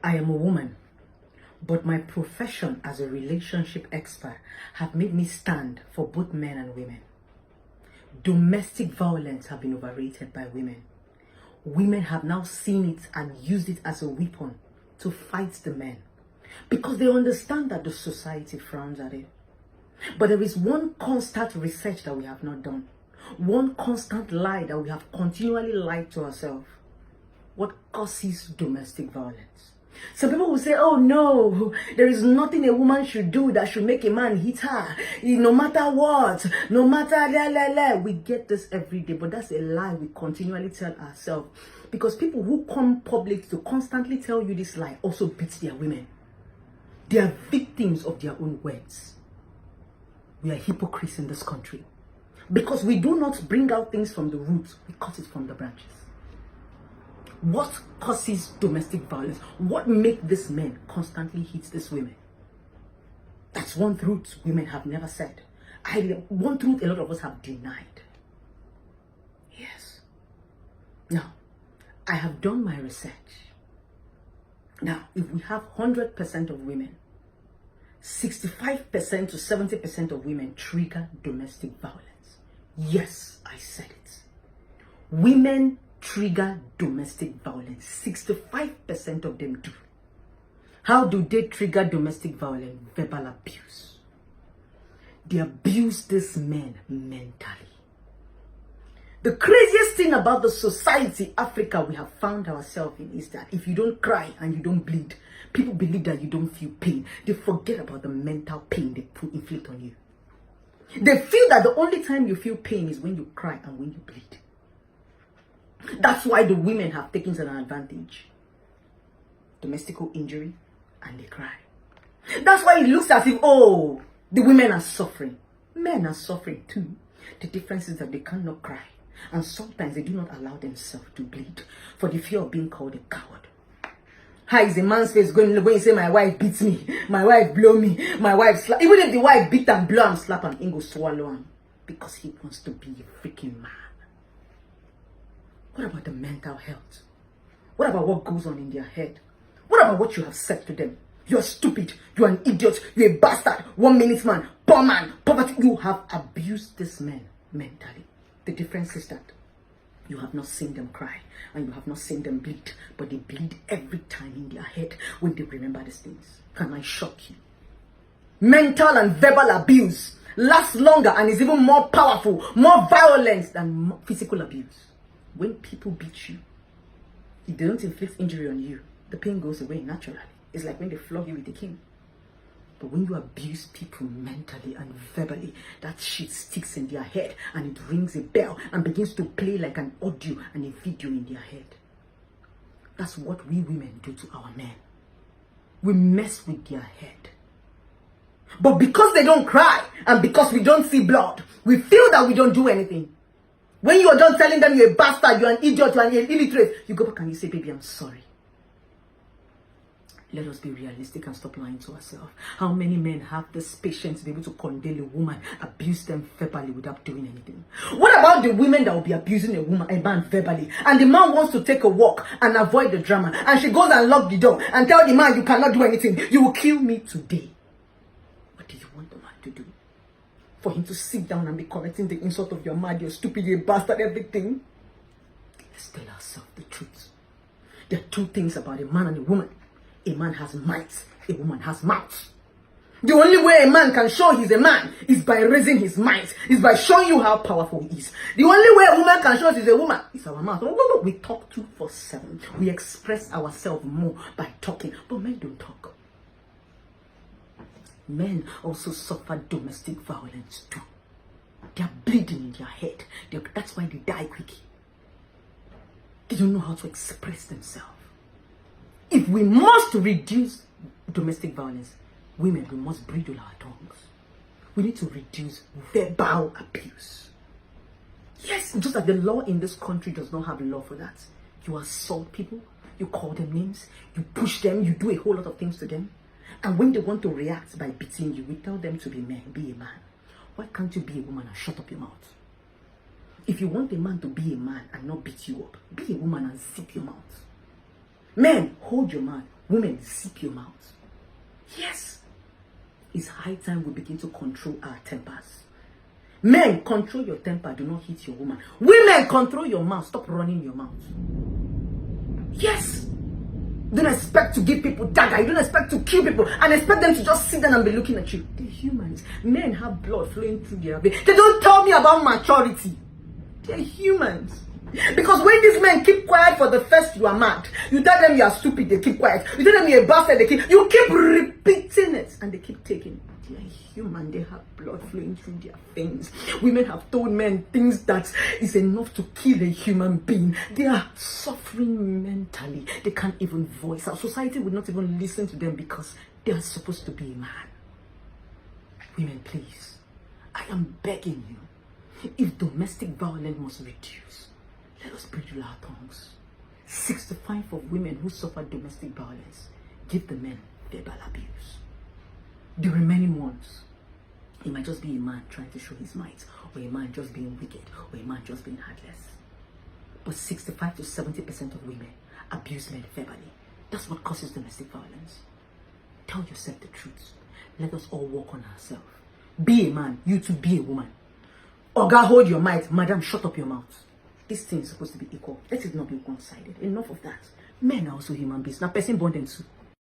I am a woman, but my profession as a relationship expert have made me stand for both men and women. Domestic violence have been overrated by women. Women have now seen it and used it as a weapon to fight the men because they understand that the society frowns at it. But there is one constant research that we have not done. One constant lie that we have continually lied to ourselves. What causes domestic violence? Some people will say, oh no, there is nothing a woman should do that should make a man hit her. No matter what, no matter we get this every day, but that's a lie we continually tell ourselves. Because people who come public to constantly tell you this lie also beat their women. They are victims of their own words. We are hypocrites in this country. Because we do not bring out things from the roots, we cut it from the branches. What causes domestic violence? What makes these men constantly hit these women? That's one truth women have never said. One truth a lot of us have denied. Yes. Now, I have done my research. Now, if we have 100% of women, 65% to 70% of women trigger domestic violence. Yes, I said it. Women trigger domestic violence. 65% of them do. How do they trigger domestic violence? Verbal abuse. They abuse these men mentally. The craziest thing about the society, Africa, we have found ourselves in is that if you don't cry and you don't bleed, people believe that you don't feel pain. They forget about the mental pain they inflict on you. They feel that the only time you feel pain is when you cry and when you bleed. That's why the women have taken an advantage. Domestic injury, and they cry. That's why it looks as if, oh, the women are suffering. Men are suffering too. The difference is that they cannot cry. And sometimes they do not allow themselves to bleed for the fear of being called a coward. How is a man's face going when you say, my wife beats me, my wife blow me, my wife slap? Even if the wife beat and blow and slap and he go swallow him because he wants to be a freaking man. What about the mental health? What about what goes on in their head? What about what you have said to them? You're stupid, you're an idiot, you're a bastard, 1 minute man, poor man, poverty. You have abused this man mentally. The difference is that you have not seen them cry and you have not seen them bleed, but they bleed every time in their head when they remember these things. Can I shock you? Mental and verbal abuse lasts longer and is even more powerful, more violent than physical abuse. When people beat you, if they don't inflict injury on you, the pain goes away naturally. It's like when they flog you with a cane. But when you abuse people mentally and verbally, that shit sticks in their head and it rings a bell and begins to play like an audio and a video in their head. That's what we women do to our men. We mess with their head. But because they don't cry and because we don't see blood, we feel that we don't do anything. When you are done telling them you're a bastard, you're an idiot, you're an illiterate, you go back and you say, baby, I'm sorry. Let us be realistic and stop lying to ourselves. How many men have this patience to be able to condemn a woman, abuse them verbally without doing anything? What about the women that will be abusing a man verbally, and the man wants to take a walk and avoid the drama, and she goes and locks the door and tell the man, you cannot do anything. You will kill me today. What do you want the man to do? For him to sit down and be correcting the insult of your man, you're stupid, you're a bastard, everything? Let's tell ourselves the truth. There are two things about a man and a woman. A man has might, a woman has mouth. The only way a man can show he's a man is by raising his might, is by showing you how powerful he is. The only way a woman can show she's a woman is our mouth. No, we talk 247. We express ourselves more by talking, but men don't talk. Men also suffer domestic violence too. They are bleeding in their head. That's why they die quickly. They don't know how to express themselves. If we must reduce domestic violence, women, we must bridle our tongues. We need to reduce verbal abuse. Yes, just that the law in this country does not have a law for that. You assault people, you call them names, you push them, you do a whole lot of things to them. And when they want to react by beating you, we tell them to be men, be a man. Why can't you be a woman and shut up your mouth? If you want a man to be a man and not beat you up, be a woman and zip your mouth. Men, hold your man, Women, zip your mouth. Yes. It's high time we begin to control our tempers. Men, control your temper. Do not hit your woman. Women, control your mouth. Stop running your mouth. Yes. Don't expect to give people dagger. You don't expect to kill people and expect them to just sit down and be looking at you. They're humans. Men have blood flowing through their veins. They don't tell me about maturity. They're humans. Because when these men keep quiet for the first, you are mad. You tell them you are stupid, they keep quiet. You tell them you're a bastard, you keep repeating it and they keep taking it. They are human. They have blood flowing through their veins. Women have told men things that is enough to kill a human being. They are suffering mentally. They can't even voice. Our society would not even listen to them because they are supposed to be a man. Women, please, I am begging you, if domestic violence must reduce, let us bridle our tongues. 65 of women who suffer domestic violence give the men verbal abuse. The remaining ones, it might just be a man trying to show his might, or a man just being wicked, or a man just being heartless. But 65 to 70% of women abuse men verbally. That's what causes domestic violence. Tell yourself the truth. Let us all work on ourselves. Be a man, you too be a woman. Oga, hold your might. Madam, shut up your mouth. This thing is supposed to be equal. Let it not be one-sided. Enough of that. Men are also human beings. Now, person born them too.